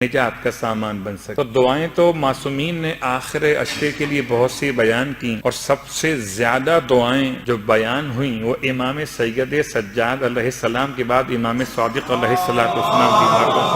نجات کا سامان بن سکے۔ تو دعائیں تو معصومین نے آخر عشرے کے لیے بہت سی بیان کی، اور سب سے زیادہ دعائیں جو بیان ہوئیں وہ امام سید سجاد علیہ السلام کے بعد امام صادق علیہ السلام کی بارگاہ،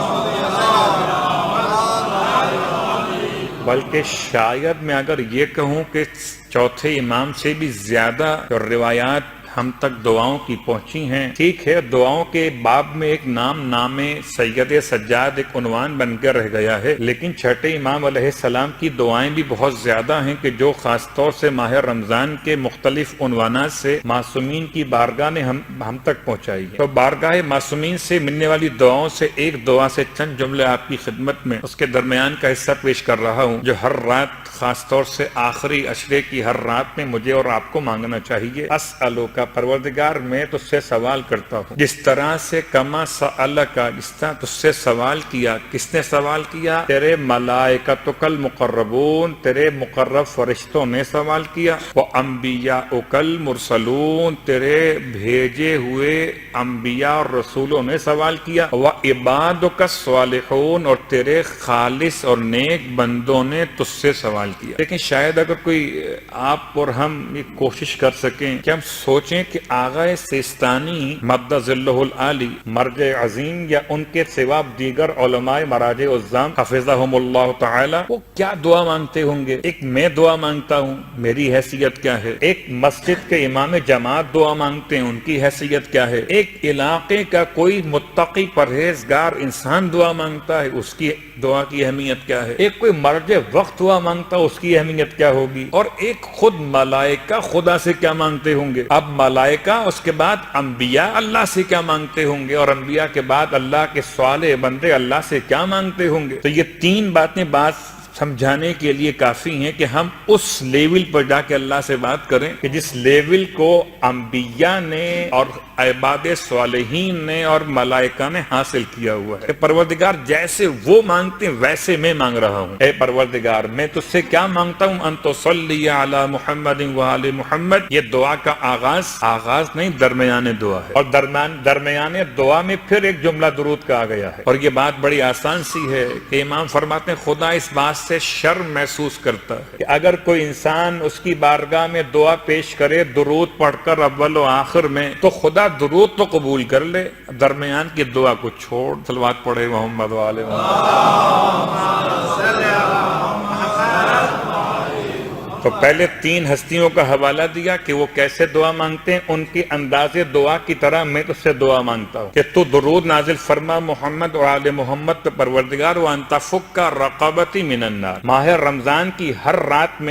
بلکہ شاید میں اگر یہ کہوں کہ چوتھے امام سے بھی زیادہ روایات ہم تک دعاؤں کی پہنچی ہیں۔ ٹھیک ہے، دعاؤں کے باب میں ایک نام سید سجاد ایک عنوان بن کر رہ گیا ہے، لیکن چھٹے امام علیہ السلام کی دعائیں بھی بہت زیادہ ہیں کہ جو خاص طور سے ماہ رمضان کے مختلف عنوانات سے معصومین کی بارگاہ نے ہم تک پہنچائی ہے۔ تو بارگاہ معصومین سے ملنے والی دعاؤں سے ایک دعا سے چند جملے آپ کی خدمت میں اس کے درمیان کا حصہ پیش کر رہا ہوں، جو ہر رات خاص طور سے آخری عشرے کی ہر رات میں مجھے اور آپ کو مانگنا چاہیے۔ اسألو کا پروردگار میں تجھ سے سوال کرتا ہوں، جس طرح سے کما سألکا، جس طرح تجھ سے سوال کیا۔ کس نے سوال کیا؟ تیرے ملائکۃ المقربون، تیرے مقرب فرشتوں نے سوال کیا۔ وانبیاءک المرسلون، تیرے بھیجے ہوئے انبیاء اور رسولوں نے سوال کیا۔ وعبادک الصالحون، اور تیرے خالص اور نیک بندوں نے تجھ سے سوال کیا۔ لیکن شاید اگر کوئی آپ اور ہم یہ کوشش کر سکیں کہ ہم سوچیں کہ آغا سیستانی مد ظلہ العالی، مرجع عظیم، یا ان کے سوا دیگر علماء مراجع عظام حفظہم اللہ تعالی، وہ کیا دعا مانگتے ہوں گے؟ ایک میں دعا مانگتا ہوں، میری حیثیت کیا ہے؟ ایک مسجد کے امام جماعت دعا مانگتے ہیں، ان کی حیثیت کیا ہے؟ ایک علاقے کا کوئی متقی پرہیزگار انسان دعا مانگتا ہے، اس کی دعا کی اہمیت کیا ہے؟ ایک کوئی مرجع وقت دعا مانگتا ہے، اس کی اہمیت کیا ہوگی؟ اور ایک خود ملائکہ خدا سے کیا مانگتے ہوں گے؟ اب ملائکہ، اس کے بعد انبیاء اللہ سے کیا مانگتے ہوں گے، اور انبیاء کے بعد اللہ کے صالح بندے اللہ سے کیا مانگتے ہوں گے؟ تو یہ تین باتیں سمجھانے کے لیے کافی ہیں کہ ہم اس لیول پر جا کے اللہ سے بات کریں کہ جس لیول کو انبیاء نے اور عباد صالحین نے اور ملائکہ نے حاصل کیا ہوا ہے۔ کہ پروردگار جیسے وہ مانگتے ہیں ویسے میں مانگ رہا ہوں۔ اے پروردگار، میں تجھ سے کیا مانگتا ہوں؟ ان تصلی علی محمد وآل محمد۔ یہ دعا کا آغاز نہیں، درمیان دعا ہے، اور درمیان دعا میں پھر ایک جملہ درود کا آ گیا ہے۔ اور یہ بات بڑی آسان سی ہے کہ امام فرماتے ہیں خدا اس بات سے شرم محسوس کرتا ہے کہ اگر کوئی انسان اس کی بارگاہ میں دعا پیش کرے درود پڑھ کر اول و آخر میں، تو خدا درود تو قبول کر لے، درمیان کی دعا کو چھوڑ صلوات پڑھے محمد و آل محمد۔ تو پہلے تین ہستیوں کا حوالہ دیا کہ وہ کیسے دعا مانگتے ہیں، ان کی انداز دعا کی طرح میں تجھ سے دعا مانگتا ہوں کہ تو درود نازل فرما محمد اور آل محمد پہ پروردگار، وان تفک رقبتی من النار۔ ماہ رمضان کی ہر رات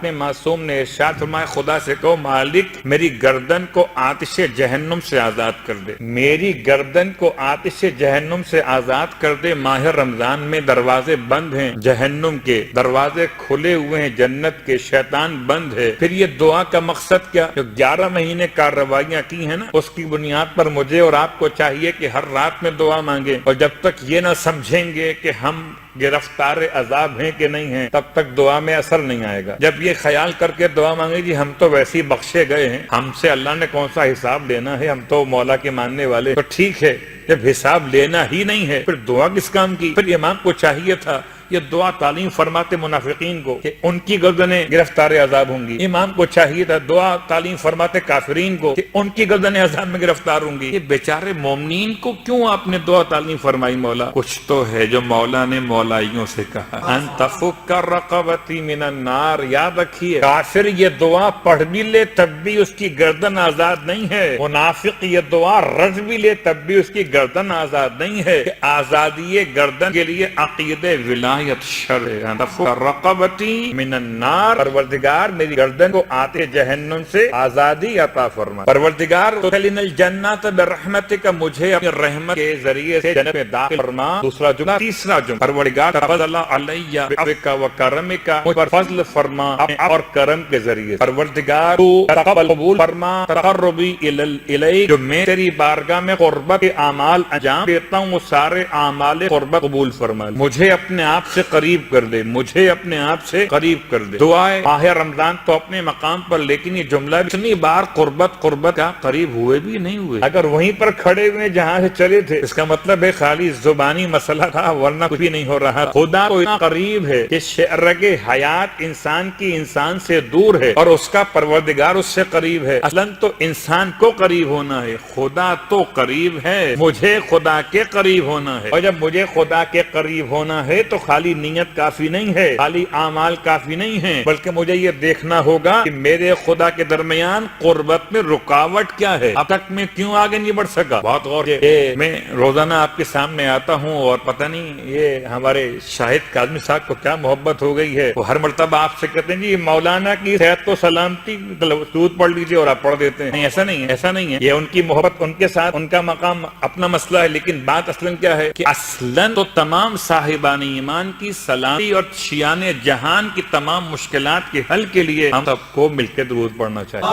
میں معصوم نے ارشاد فرمایا خدا سے کہو مالک میری گردن کو آتش جہنم سے آزاد کر دے، میری گردن کو آتش جہنم سے آزاد کر دے۔ ماہ رمضان میں دروازے بند ہیں جہنم کے، دروازے کھلے ہوئے ہیں جنت کے، شیطان بند ہے۔ پھر یہ دعا کا مقصد کیا؟ جو 11 مہینے کارروائیاں کی ہیں نا، اس کی بنیاد پر مجھے اور آپ کو چاہیے کہ ہر رات میں دعا مانگیں، اور جب تک یہ نہ سمجھیں گے کہ ہم گرفتار عذاب ہیں کہ نہیں ہیں، تب تک دعا میں اثر نہیں آئے گا۔ جب یہ خیال کر کے دعا مانگے جی ہم تو ویسے ہی بخشے گئے ہیں، ہم سے اللہ نے کون سا حساب لینا ہے، ہم تو مولا کے ماننے والے، تو ٹھیک ہے جب حساب لینا ہی نہیں ہے پھر دعا کس کام کی؟ پھر امام کو چاہیے تھا یہ دعا تعلیم فرماتے منافقین کو کہ ان کی گردنیں گرفتار عذاب ہوں گی، امام کو چاہیے تھا دعا تعلیم فرماتے کافرین کو کہ ان کی گردنیں عذاب میں گرفتار ہوں گی۔ یہ بیچارے مومنین کو کیوں آپ نے دعا تعلیم فرمائی؟ مولا کچھ تو ہے جو مولا نے مولائیوں سے کہا، ان تفک رقبتی من النار۔ یاد رکھیے کافر یہ دعا پڑھ بھی لے تب بھی اس کی گردن آزاد نہیں ہے، منافق یہ دعا رج بھی لے تب بھی اس کی گردن آزاد نہیں ہے۔ کہ آزادی گردن کے لیے عقید ولایت شرع، تفک رقبتی من النار، پروردگار میری گردن کو آتے جہنم سے آزادی عطا فرما۔ پروردگار تدخلن الجنت برحمتک، مجھے اپنی رحمت کے ذریعے سے جنت میں داخل فرما۔ دوسرا جملہ، تیسرا جملہ، پروردگار تفضل علی بعفوک و کرمک، مجھ پر فضل فرما اپنے اور کرم کے ذریعے۔ پروردگار تو تقبل قبول فرما تقربی الیک، جو میں تیری بارگاہ میں قربت کے اعمال انجام دیتا ہوں وہ سارے اعمال قربت قبول فرما۔ مجھے اپنے آپ آپ سے قریب کر دے، مجھے اپنے آپ سے قریب کر دے۔ دعائے ماہ رمضان تو اپنے مقام پر، لیکن یہ جملہ اتنی بار قربت قربت کا قریب ہوئے بھی نہیں ہوئے، اگر وہیں پر کھڑے ہوئے جہاں سے چلے تھے، اس کا مطلب ہے خالی زبانی مسئلہ تھا، ورنہ کچھ بھی نہیں ہو رہا۔ خدا تو اتنا قریب ہے کہ شرگ حیات انسان کی انسان سے دور ہے اور اس کا پروردگار اس سے قریب ہے۔ اصلاً تو انسان کو قریب ہونا ہے، خدا تو قریب ہے، مجھے خدا کے قریب ہونا ہے، اور جب مجھے خدا کے قریب ہونا ہے تو خالی نیت کافی نہیں ہے، خالی اعمال کافی نہیں ہے، بلکہ مجھے یہ دیکھنا ہوگا کہ میرے خدا کے درمیان قربت میں رکاوٹ کیا ہے، اب تک میں کیوں آگے نہیں بڑھ سکا۔ بہت غور سے میں روزانہ آپ کے سامنے آتا ہوں اور پتہ نہیں یہ ہمارے شاہد کاظمی صاحب کو کیا محبت ہو گئی ہے، وہ ہر مرتبہ آپ سے کہتے ہیں جی مولانا کی صحت و سلامتی درود پڑھ لیجیے، اور آپ پڑھ دیتے ہیں۔ نہیں، ایسا نہیں ہے، ایسا نہیں ہے، یہ ان کی محبت، ان کے ساتھ ان کا مقام اپنا مسئلہ ہے، لیکن بات اصلاً کیا ہے کہ اصلاً تو تمام صاحبان ایمان کی سلامتی اور شیان جہان کی تمام مشکلات کے حل کے لیے ہم سب کو مل کے درود پڑھنا چاہیے۔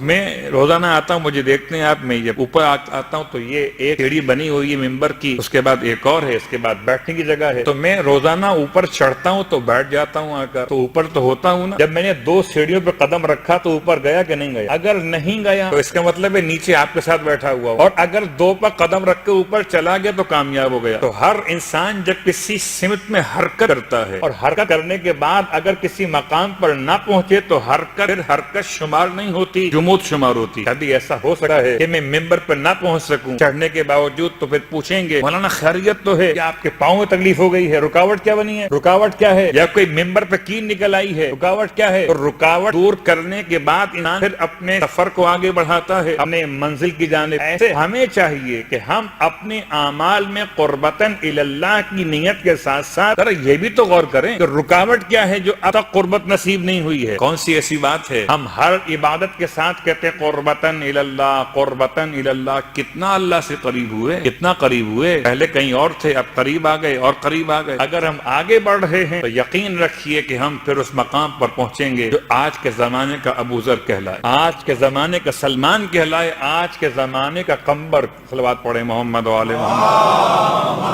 میں روزانہ آتا ہوں، مجھے دیکھتے ہیں آپ، میں جب اوپر آتا ہوں تو یہ ایک سیڑھی بنی ہوئی ہے ممبر کی، اس کے بعد ایک اور ہے، اس کے بعد بیٹھنے کی جگہ ہے، تو میں روزانہ اوپر چڑھتا ہوں تو بیٹھ جاتا ہوں آ کر، تو اوپر تو ہوتا ہوں نا۔ جب میں نے 2 سیڑھیوں پہ قدم رکھا تو اوپر گیا کہ نہیں گیا؟ اگر نہیں گیا تو اس کا مطلب ہے نیچے آپ کے ساتھ بیٹھا ہوا ہو، اور اگر 2 پر قدم رکھ کے اوپر چلا گیا تو کامیاب ہو گیا۔ تو ہر انسان جب کسی سمت میں حرکت کرتا ہے، اور حرکت کرنے کے بعد اگر کسی مقام پر نہ پہنچے تو حرکت شمار نہیں ہوتی، جمود شمار ہوتی۔ کبھی ایسا ہو سکتا ہے کہ میں ممبر پر نہ پہنچ سکوں چڑھنے کے باوجود، تو پھر پوچھیں گے مولانا خیریت تو ہے، کیا آپ کے پاؤں میں تکلیف ہو گئی ہے؟ رکاوٹ کیا بنی ہے؟ رکاوٹ کیا ہے؟ یا کوئی ممبر پہ کین نکل آئی ہے؟ رکاوٹ کیا ہے؟ اور رکاوٹ دور کرنے کے بعد انسان پھر اپنے سفر کو آگے بڑھاتا ہے اپنے منزل کی جانب۔ ایسے ہمیں چاہیے کہ ہم اپنے اعمال میں قربتاً اللہ کی نیت کے ساتھ ساتھ یہ بھی تو غور کریں کہ رکاوٹ کیا ہے جو اب تک قربت نصیب نہیں ہوئی ہے۔ کون سی ایسی بات ہے؟ ہم ہر عبادت کے ساتھ کہتے قربتاً اللہ، قربتاً اللہ، کتنا اللہ سے قریب ہوئے، کتنا قریب ہوئے۔ پہلے کہیں اور تھے، اب قریب آ گئے اور قریب آ گئے۔ اگر ہم آگے بڑھ رہے ہیں تو یقین رکھیے کہ ہم پھر اس مقام پر پہنچیں گے جو آج کے زمانے کا ابو ذر کہلائے، آج کے زمانے کا سلمان کہلائے، آج کے زمانے کا قمبر۔ صلوات پڑھیں محمد و آل محمد۔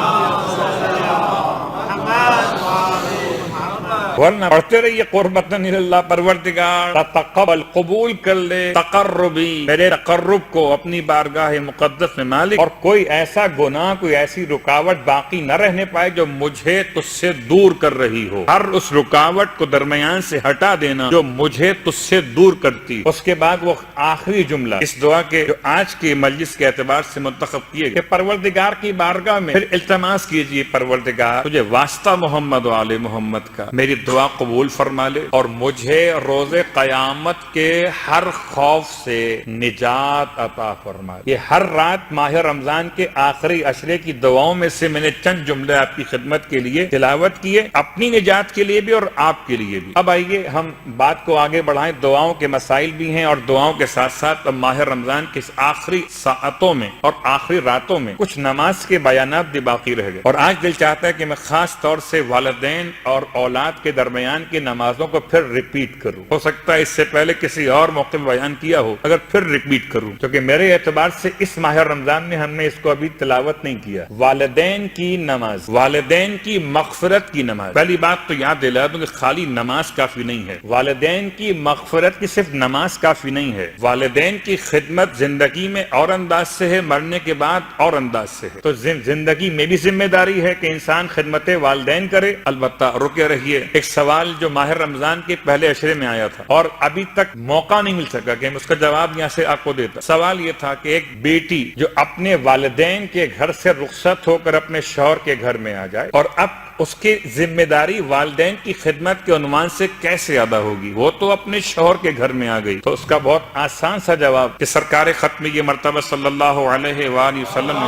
ورنہ پڑھتے رہیے قربتاً اللہ، پروردگار تقبل، قبول کر لے تقربی، میرے تقرب کو اپنی بارگاہ مقدس میں مالک، اور کوئی ایسا گناہ، کوئی ایسی رکاوٹ باقی نہ رہنے پائے جو مجھے تجھ سے دور کر رہی ہو۔ ہر اس رکاوٹ کو درمیان سے ہٹا دینا جو مجھے تجھ سے دور کرتی۔ اس کے بعد وہ آخری جملہ اس دعا کے جو آج کی مجلس کے اعتبار سے منتخب کیے گئے، پروردگار کی بارگاہ میں پھر التماس کیجیے، پروردگار تجھے واسطہ محمد و آل محمد کا میری دعا قبول فرما لے، اور مجھے روز قیامت کے ہر خوف سے نجات عطا فرما لے۔ یہ ہر رات ماہ رمضان کے آخری عشرے کی دعاؤں میں سے میں نے چند جملے آپ کی خدمت کے لیے تلاوت کیے، اپنی نجات کے لیے بھی اور آپ کے لیے بھی۔ اب آئیے ہم بات کو آگے بڑھائیں، دعاؤں کے مسائل بھی ہیں، اور دعاؤں کے ساتھ ساتھ اب ماہ رمضان کے آخری ساعتوں میں اور آخری راتوں میں کچھ نماز کے بیانات بھی باقی رہ گئے، اور آج دل چاہتا ہے کہ میں خاص طور سے والدین اور اولاد کے درمیان کی نمازوں کو پھر ریپیٹ کروں۔ ہو سکتا ہے اس سے پہلے کسی اور موقع میں بیان کیا ہو، اگر پھر ریپیٹ کروں، کیونکہ میرے اعتبار سے اس ماہ رمضان میں ہم نے اس کو ابھی تلاوت نہیں کیا۔ والدین کی نماز، والدین کی مغفرت کی نماز۔ پہلی بات تو یاد دلا دوں کہ خالی نماز کافی نہیں ہے، والدین کی مغفرت کی صرف نماز کافی نہیں ہے، والدین کی خدمت زندگی میں اور انداز سے ہے، مرنے کے بعد اور انداز سے ہے۔ تو زندگی میں بھی ذمہ داری ہے کہ انسان خدمت والدین کرے۔ البتہ رکے رہیے، ایک سوال جو ماہ رمضان کے پہلے عشرے میں آیا تھا اور ابھی تک موقع نہیں مل سکا کہ اس کا جواب یہاں سے آپ کو دیتا۔ سوال یہ تھا کہ ایک بیٹی جو اپنے والدین کے گھر سے رخصت ہو کر اپنے شوہر کے گھر میں آ جائے، اور اب اس کی ذمہ داری والدین کی خدمت کے عنوان سے کیسے ادا ہوگی؟ وہ تو اپنے شوہر کے گھر میں آ گئی۔ تو اس کا بہت آسان سا جواب کہ سرکار ختم یہ مرتبہ صلی اللہ علیہ وآلہ وسلم نے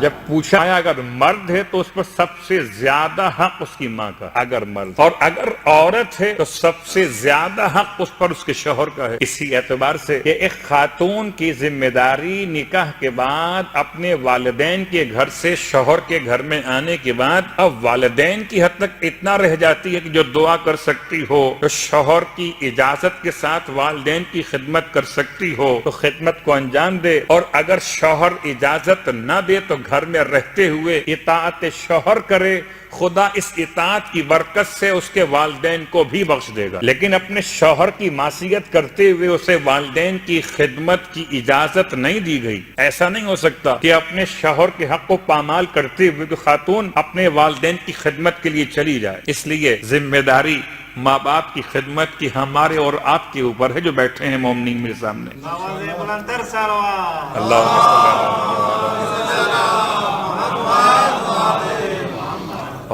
جب پوچھا ہے اگر مرد ہے تو اس پر سب سے زیادہ حق اس کی ماں کا، اگر مرد، اور اگر عورت ہے تو سب سے زیادہ حق اس پر اس کے شوہر کا ہے۔ اسی اعتبار سے کہ ایک خاتون کی ذمہ داری نکاح کے بعد اپنے والدین کے گھر سے شوہر کے گھر میں آنے کے بعد اب والدین کی حد تک اتنا رہ جاتی ہے کہ جو دعا کر سکتی ہو تو شوہر کی اجازت کے ساتھ والدین کی خدمت کر سکتی ہو تو خدمت کو انجام دے، اور اگر شوہر اجازت نہ دے تو گھر میں رہتے ہوئے اطاعت شوہر کرے، خدا اس اطاعت کی برکت سے اس کے والدین کو بھی بخش دے گا۔ لیکن اپنے شوہر کی معصیت کرتے ہوئے اسے والدین کی خدمت کی اجازت نہیں دی گئی، ایسا نہیں ہو سکتا کہ اپنے شوہر کے حق کو پامال کرتے ہوئے خاتون اپنے والدین کی خدمت کے لیے چلی جائے۔ اس لیے ذمہ داری ماں باپ کی خدمت کی ہمارے اور آپ کے اوپر ہے جو بیٹھے ہیں مومنین میرے سامنے۔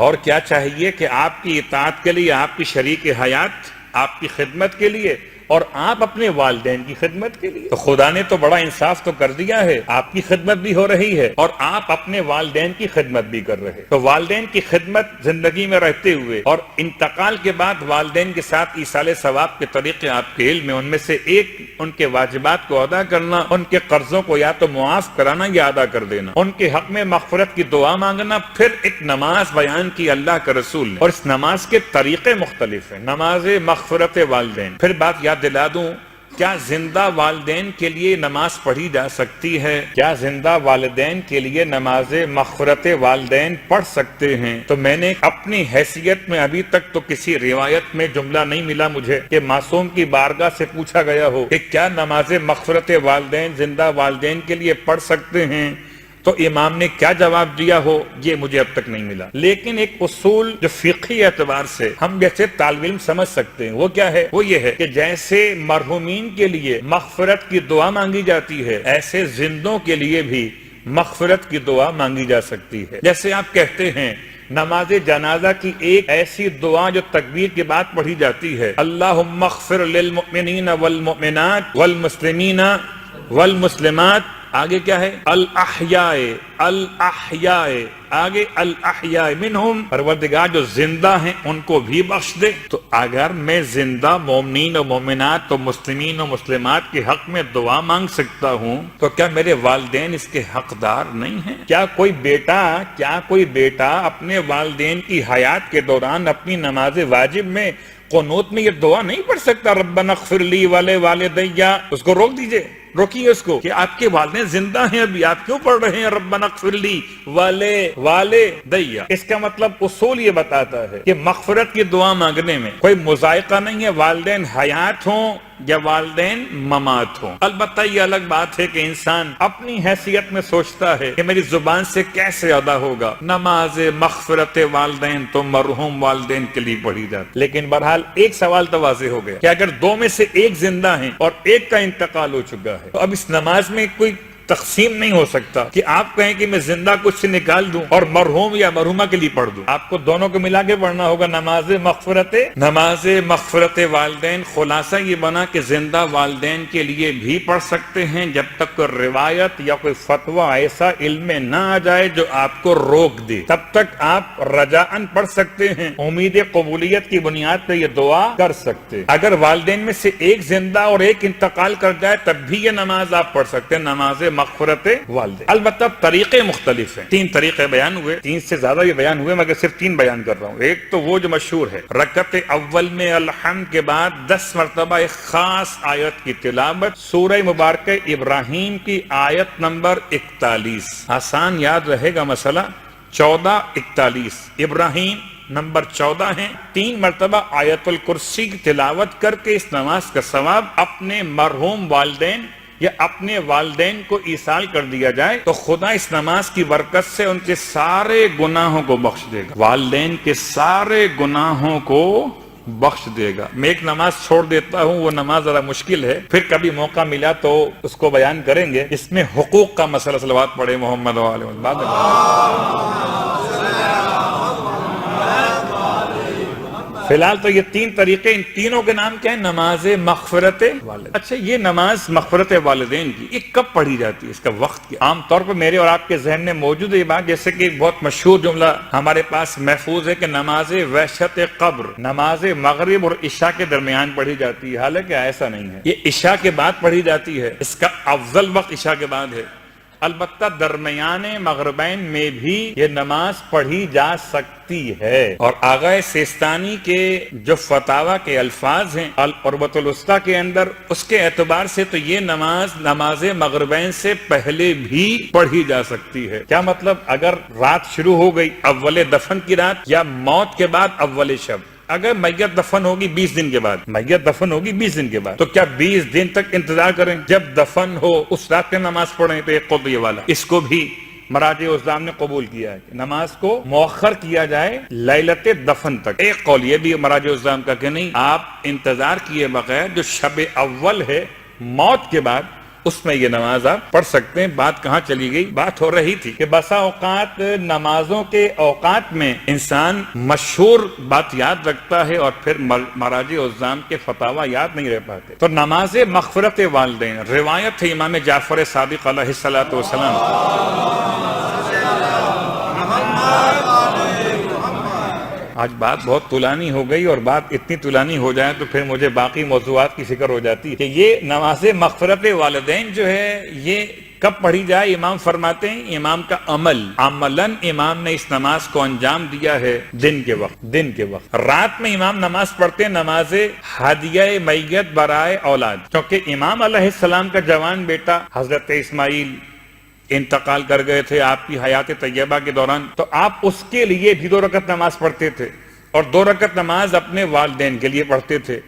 اور کیا چاہیے کہ آپ کی اطاعت کے لیے آپ کی شریک حیات آپ کی خدمت کے لیے اور آپ اپنے والدین کی خدمت کے لیے، تو خدا نے تو بڑا انصاف تو کر دیا ہے، آپ کی خدمت بھی ہو رہی ہے اور آپ اپنے والدین کی خدمت بھی کر رہے، تو والدین کی خدمت زندگی میں رہتے ہوئے اور انتقال کے بعد والدین کے ساتھ ایصال ثواب کے طریقے آپ کے علم میں، ان میں سے ایک ان کے واجبات کو ادا کرنا، ان کے قرضوں کو یا تو معاف کرانا یا ادا کر دینا، ان کے حق میں مغفرت کی دعا مانگنا، پھر ایک نماز بیان کی اللہ کے رسول نے، اور اس نماز کے طریقے مختلف ہیں، نماز مغفرت والدین۔ پھر بات یاد دلا دوں، کیا زندہ والدین کے لیے نماز پڑھی جا سکتی ہے؟ کیا زندہ والدین کے لیے نماز مغفرت والدین پڑھ سکتے ہیں؟ تو میں نے اپنی حیثیت میں ابھی تک تو کسی روایت میں جملہ نہیں ملا مجھے کہ معصوم کی بارگاہ سے پوچھا گیا ہو کہ کیا نماز مغفرت والدین زندہ والدین کے لیے پڑھ سکتے ہیں، تو امام نے کیا جواب دیا ہو یہ مجھے اب تک نہیں ملا۔ لیکن ایک اصول جو فقہی اعتبار سے ہم جیسے طالب علم سمجھ سکتے ہیں وہ کیا ہے، وہ یہ ہے کہ جیسے مرحومین کے لیے مغفرت کی دعا مانگی جاتی ہے، ایسے زندوں کے لیے بھی مغفرت کی دعا مانگی جا سکتی ہے۔ جیسے آپ کہتے ہیں نماز جنازہ کی ایک ایسی دعا جو تکبیر کے بعد پڑھی جاتی ہے، اللہم اغفر للمؤمنین والمؤمنات والمسلمین والمسلمات، آگے کیا ہے، الاحیاء الاحیاء، آگے الاحیاء منہم، پروردگار جو زندہ ہیں ان کو بھی بخش دے۔ تو اگر میں زندہ مومنین و مومنات و مسلمین و مسلمات کے حق میں دعا مانگ سکتا ہوں تو کیا میرے والدین اس کے حقدار نہیں ہیں؟ کیا کوئی بیٹا اپنے والدین کی حیات کے دوران اپنی نماز واجب میں قنوت میں یہ دعا نہیں پڑھ سکتا، ربنا اغفر لی ولوالدی؟ اس کو روک دیجئے، روکیے اس کو کہ آپ کے والدین زندہ ہیں، ابھی آپ کیوں پڑھ رہے ہیں ربنا اغفر لی ولوالدی؟ اس کا مطلب اصول یہ بتاتا ہے کہ مغفرت کی دعا مانگنے میں کوئی مذائقہ نہیں ہے، والدین حیات ہوں یا والدین ممات ہوں۔ البتہ یہ الگ بات ہے کہ انسان اپنی حیثیت میں سوچتا ہے کہ میری زبان سے کیسے ادا ہوگا نماز مغفرت والدین، تو مرحوم والدین کے لیے پڑھی جاتی۔ لیکن بہرحال ایک سوال تو واضح ہو گیا کہ اگر دو میں سے ایک زندہ ہیں اور ایک کا انتقال ہو چکا ہے تو اب اس نماز میں کوئی تقسیم نہیں ہو سکتا کہ آپ کہیں کہ میں زندہ کچھ سے نکال دوں اور مرحوم یا مرحومہ کے لیے پڑھ دوں، آپ کو دونوں کو ملا کے پڑھنا ہوگا۔ نماز مغفرت والدین، خلاصہ یہ بنا کہ زندہ والدین کے لیے بھی پڑھ سکتے ہیں جب تک کوئی روایت یا کوئی فتویٰ ایسا علم میں نہ آ جائے جو آپ کو روک دے، تب تک آپ رجاءً پڑھ سکتے ہیں، امید قبولیت کی بنیاد پہ یہ دعا کر سکتے۔ اگر والدین میں سے ایک زندہ اور ایک انتقال کر جائے تب بھی یہ نماز آپ پڑھ سکتے ہیں، نماز مغفرت والدین۔ البتہ طریقے مختلف ہیں، 3 طریقے بیان ہوئے، 3 سے زیادہ یہ بیان ہوئے مگر صرف 3 بیان کر رہا ہوں۔ ایک تو وہ جو مشہور ہے، رکعت اول میں الحمد کے بعد 10 مرتبہ ایک خاص آیت کی تلاوت، سورہ مبارکہ ابراہیم کی آیت نمبر 41، آسان یاد رہے گا مسئلہ، 1441 ابراہیم نمبر 14 ہیں، 3 مرتبہ آیت الکرسی کی تلاوت کر کے اس نماز کا ثواب اپنے مرحوم والدین یا اپنے والدین کو ایصال کر دیا جائے تو خدا اس نماز کی برکت سے ان کے سارے گناہوں کو بخش دے گا، والدین کے سارے گناہوں کو بخش دے گا۔ میں ایک نماز چھوڑ دیتا ہوں، وہ نماز ذرا مشکل ہے، پھر کبھی موقع ملا تو اس کو بیان کریں گے، اس میں حقوق کا مسئلہ، صلوات پڑھے محمد وآلہ وسلم۔ فی الحال تو یہ تین طریقے، ان تینوں کے نام کیا ہے؟ نماز مغفرت والدین۔ اچھا، یہ نماز مغفرت والدین کی یہ کب پڑھی جاتی ہے؟ اس کا وقت کیا؟ عام طور پر میرے اور آپ کے ذہن میں موجود ہے یہ بات، جیسے کہ بہت مشہور جملہ ہمارے پاس محفوظ ہے کہ نماز وحشت قبر نماز مغرب اور عشاء کے درمیان پڑھی جاتی ہے، حالانکہ ایسا نہیں ہے، یہ عشاء کے بعد پڑھی جاتی ہے، اس کا افضل وقت عشاء کے بعد ہے۔ البتہ درمیان مغربین میں بھی یہ نماز پڑھی جا سکتی ہے، اور آغا سیستانی کے جو فتاوی کے الفاظ ہیں العروۃ الوثقی کے اندر، اس کے اعتبار سے تو یہ نماز مغربین سے پہلے بھی پڑھی جا سکتی ہے۔ کیا مطلب؟ اگر رات شروع ہو گئی اول دفن کی رات یا موت کے بعد اول شب، اگر میت دفن ہوگی 20 دن کے بعد، میت دفن ہوگی 20 دن کے بعد، تو کیا 20 دن تک انتظار کریں جب دفن ہو اس رات میں نماز پڑھیں؟ تو ایک قول یہ والا، اس کو بھی مراجع اسلام نے قبول کیا ہے کہ نماز کو مؤخر کیا جائے لیلت دفن تک۔ ایک قول یہ بھی مراجع اسلام کا کہ نہیں، آپ انتظار کیے بغیر جو شب اول ہے موت کے بعد، اس میں یہ نماز آپ پڑھ سکتے ہیں۔ بات کہاں چلی گئی؟ بات ہو رہی تھی کہ بسا اوقات نمازوں کے اوقات میں انسان مشہور بات یاد رکھتا ہے اور پھر مراجع الزام کے فتاوی یاد نہیں رہ پاتے۔ تو نماز مغفرت والدین روایت ہے امام جعفر صادق علیہ الصلوۃ والسلام۔ آج بات بہت طولانی ہو گئی، اور بات اتنی طولانی ہو جائے تو پھر مجھے باقی موضوعات کی فکر ہو جاتی ہے کہ یہ نماز مغفرت والدین جو ہے یہ کب پڑھی جائے؟ امام فرماتے ہیں امام کا عملاً امام نے اس نماز کو انجام دیا ہے دن کے وقت۔ رات میں امام نماز پڑھتے ہیں نماز ہدیہ میت برائے اولاد، کیونکہ امام علیہ السلام کا جوان بیٹا حضرت اسماعیل انتقال کر گئے تھے آپ کی حیات طیبہ کے دوران، تو آپ اس کے لیے بھی 2 رکعت نماز پڑھتے تھے، اور 2 رکعت نماز اپنے والدین کے لیے پڑھتے تھے۔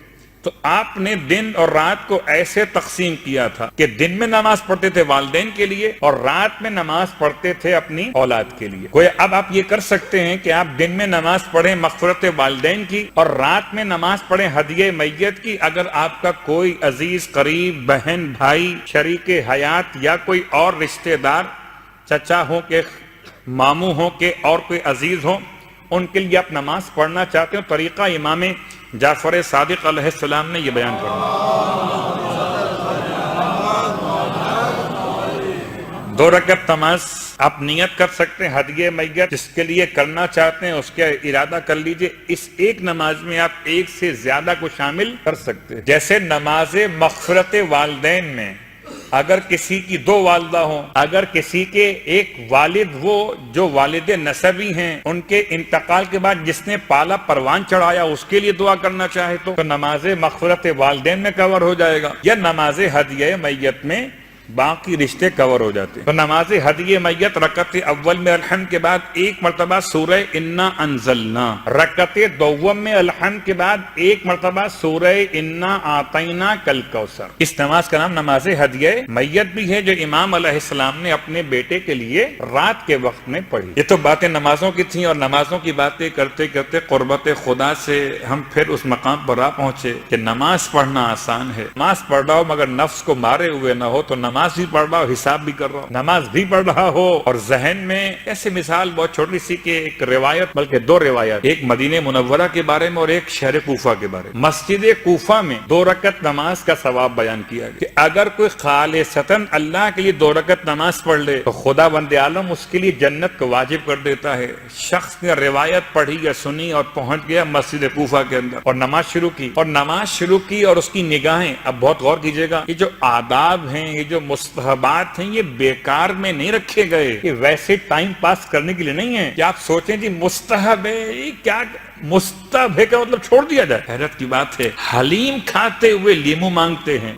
تو آپ نے دن اور رات کو ایسے تقسیم کیا تھا کہ دن میں نماز پڑھتے تھے والدین کے لیے، اور رات میں نماز پڑھتے تھے اپنی اولاد کے لیے۔ گویا اب آپ یہ کر سکتے ہیں کہ آپ دن میں نماز پڑھیں مغفرت والدین کی، اور رات میں نماز پڑھیں ہدیہ میت کی۔ اگر آپ کا کوئی عزیز قریب بہن بھائی شریک حیات یا کوئی اور رشتہ دار، چچا ہوں کہ ماموں ہوں کہ اور کوئی عزیز ہوں، ان کے لیے آپ نماز پڑھنا چاہتے ہو، طریقہ امام جعفر صادق علیہ السلام نے یہ بیان کرنا۔ 2 رکعت نماز آپ نیت کر سکتے ہیں ہدیہ میت، جس کے لیے کرنا چاہتے ہیں اس کا ارادہ کر لیجئے۔ اس ایک نماز میں آپ ایک سے زیادہ کو شامل کر سکتے ہیں، جیسے نماز مغفرت والدین میں اگر کسی کی 2 والدہ ہوں، اگر کسی کے ایک والد وہ جو والد نسبی ہیں، ان کے انتقال کے بعد جس نے پالا پروان چڑھایا اس کے لیے دعا کرنا چاہے تو نماز مغفرت والدین میں کور ہو جائے گا، یا نماز ہدیہ میت میں باقی رشتے کور ہو جاتے ہیں۔ تو نماز ہدیہ میت رکعت اول میں الحمد کے بعد 1 مرتبہ سورہ انا انزلنا، رکعت دوم میں الحمد کے بعد 1 مرتبہ سورہ انا اعطینا کل کوثر۔ اس نماز کا نام نماز ہدیہ میت بھی ہے، جو امام علیہ السلام نے اپنے بیٹے کے لیے رات کے وقت میں پڑھی۔ یہ تو باتیں نمازوں کی تھیں، اور نمازوں کی باتیں کرتے کرتے قربت خدا سے ہم پھر اس مقام پر آ پہنچے کہ نماز پڑھنا آسان ہے۔ نماز پڑھ رہا ہو مگر نفس کو مارے ہوئے نہ ہو، تو نماز بھی پڑھ رہا ہو، حساب بھی کر رہا ہو، نماز بھی پڑھ رہا ہو، اور ذہن میں ایسے مثال بہت چھوٹی سی کہ ایک روایت، بلکہ 2 روایات، ایک مدینہ منورہ کے بارے میں اور ایک شہر کوفہ کے بارے میں۔ مسجد کوفہ میں 2 رکعت نماز کا ثواب بیان کیا گیا کہ اگر کوئی خالصتاً اللہ کے لیے 2 رکعت نماز پڑھ لے تو خدا بند عالم اس کے لیے جنت کو واجب کر دیتا ہے۔ شخص نے روایت پڑھی یا سنی اور پہنچ گیا مسجد کوفہ کے اندر اور نماز شروع کی، اور اس کی نگاہیں، اب بہت غور کیجئے گا، یہ جو آداب ہیں، یہ جو مستحبات ہیں، یہ بیکار میں نہیں رکھے گئے، یہ ویسے ٹائم پاس کرنے کے لیے نہیں ہے کہ آپ سوچیں جی مستحب ہے، یہ کیا مستحب ہے کا مطلب چھوڑ دیا جائے۔ حیرت کی بات ہے، حلیم کھاتے ہوئے لیمو مانگتے ہیں۔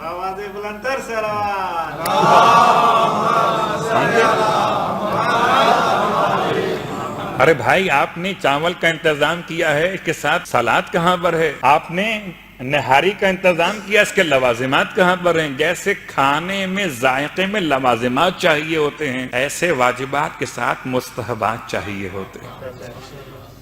ارے بھائی، آپ نے چاول کا انتظام کیا ہے، اس کے ساتھ سلاد کہاں پر ہے؟ آپ نے نہاری کا انتظام کیا، اس کے لوازمات کہاں پر ہیں؟ جیسے کھانے میں ذائقے میں لوازمات چاہیے ہوتے ہیں، ایسے واجبات کے ساتھ مستحبات چاہیے ہوتے ہیں۔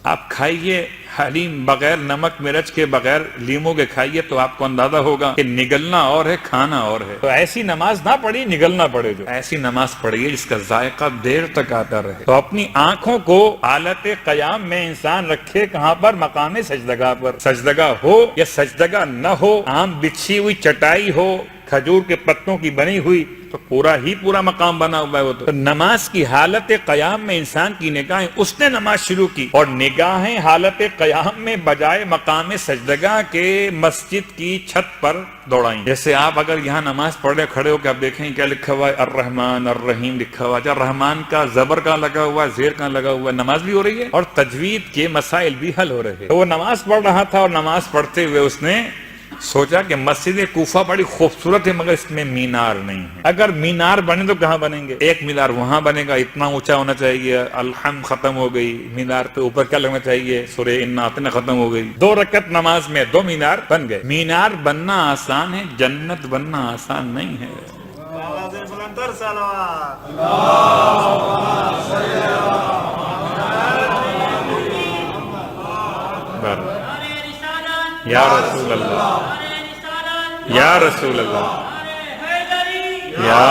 آپ کھائیے، حلیم بغیر نمک مرچ کے بغیر لیموں کے کھائیے تو آپ کو اندازہ ہوگا کہ نگلنا اور ہے کھانا اور ہے. تو ایسی نماز نہ پڑھی نگلنا پڑے, جو ایسی نماز پڑھیے جس کا ذائقہ دیر تک آتا رہے. تو اپنی آنکھوں کو حالت قیام میں انسان رکھے کہاں پر؟ مقام سجدگاہ پر. سجدگاہ ہو یا سجدگاہ نہ ہو, عام بچھی ہوئی چٹائی ہو, کھجور کے پتوں کی بنی ہوئی, تو پورا مقام بنا ہوا ہے وہ. تو نماز کی حالت قیام میں انسان کی نگاہیں, اس نے نماز شروع کی اور نگاہیں حالت قیام میں بجائے مقام سجدگاہ کے مسجد کی چھت پر دوڑائیں. جیسے آپ اگر یہاں نماز پڑھ رہے کھڑے ہو کے آپ دیکھیں کیا لکھا ہوا ہے؟ الرحمن الرحیم لکھا ہوا ہے. رحمان کا زبر کہاں لگا ہوا ہے, زیر کہاں لگا ہوا ہے. نماز بھی ہو رہی ہے اور تجوید کے مسائل بھی حل ہو رہے ہیں. تو وہ نماز پڑھ رہا تھا اور نماز پڑھتے ہوئے اس نے سوچا کہ مسجد کوفہ بڑی خوبصورت ہے مگر اس میں مینار نہیں ہے. اگر مینار بنے تو کہاں بنیں گے؟ ایک مینار وہاں بنے گا, اتنا اونچا ہونا چاہیے. الحمد ختم ہو گئی, مینار پہ اوپر کیا لگنا چاہیے؟ سورہ انا اعطینا ختم ہو گئی. 2 رکعت نماز میں 2 مینار بن گئے. مینار بننا آسان ہے, جنت بننا آسان نہیں ہے. یا رسول اللہ, یا رسول اللہ, یا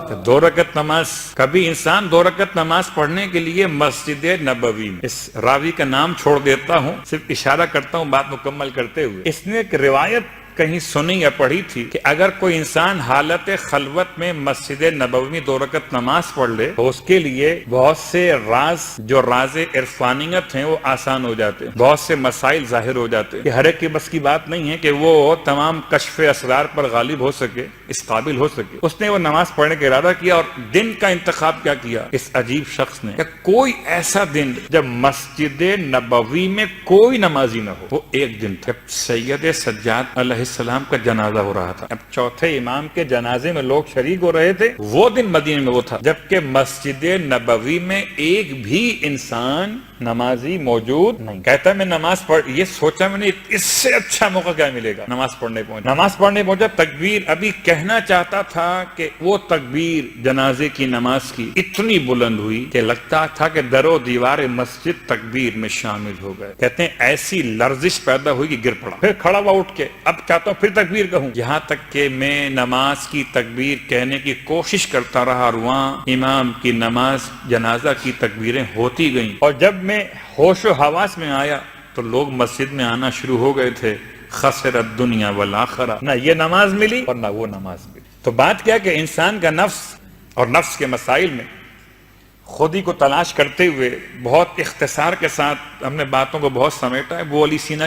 تو 2 رکعت نماز. کبھی انسان 2 رکعت نماز پڑھنے کے لیے مسجد نبوی میں, اس راوی کا نام چھوڑ دیتا ہوں, صرف اشارہ کرتا ہوں بات مکمل کرتے ہوئے. اس نے ایک روایت کہیں سنی یا پڑھی تھی کہ اگر کوئی انسان حالت خلوت میں مسجد نبوی میں 2 رکعت نماز پڑھ لے تو اس کے لیے بہت سے راز, جو راز عرفانیت ہیں, وہ آسان ہو جاتے ہیں. بہت سے مسائل ظاہر ہو جاتے ہیں. ہر ایک کی بس کی بات نہیں ہے کہ وہ تمام کشف اسرار پر غالب ہو سکے, اس قابل ہو سکے. اس نے وہ نماز پڑھنے کا ارادہ کیا اور دن کا انتخاب کیا کیا اس عجیب شخص نے, کہ کوئی ایسا دن جب مسجد نبوی میں کوئی نمازی نہ ہو. وہ ایک دن تھا جب سید سجاد علیہ السلام کا جنازہ ہو رہا تھا. اب چوتھے امام کے جنازے میں لوگ شریک ہو رہے تھے. وہ دن مدینے میں وہ تھا جبکہ مسجد نبوی میں ایک بھی انسان نمازی موجود نہیں. کہتا ہے میں نماز پڑھ, یہ سوچا میں نے اس سے اچھا موقع کیا ملے گا, نماز پڑھنے پہنچا. تکبیر ابھی کہنا چاہتا تھا کہ وہ تکبیر جنازے کی نماز کی اتنی بلند ہوئی کہ لگتا تھا کہ در و دیوار مسجد تکبیر میں شامل ہو گئے. کہتے ہیں ایسی لرزش پیدا ہوئی کہ گر پڑا. پھر کھڑا ہوا اٹھ کے اب چاہتا ہوں پھر تکبیر کہوں, یہاں تک کہ میں نماز کی تکبیر کہنے کی کوشش کرتا رہا اور وہاں امام کی نماز جنازہ کی تکبیریں ہوتی گئیں. اور جب میں ہوش و حواس میں آیا تو لوگ مسجد میں آنا شروع ہو گئے تھے. خسرت دنیا والآخرہ, نہ یہ نماز ملی اور نہ وہ نماز ملی. تو بات کیا کہ انسان کا نفس اور نفس کے مسائل میں خودی کو تلاش کرتے ہوئے بہت اختصار کے ساتھ ہم نے باتوں کو بہت سمیٹا ہے. وہ علی سینا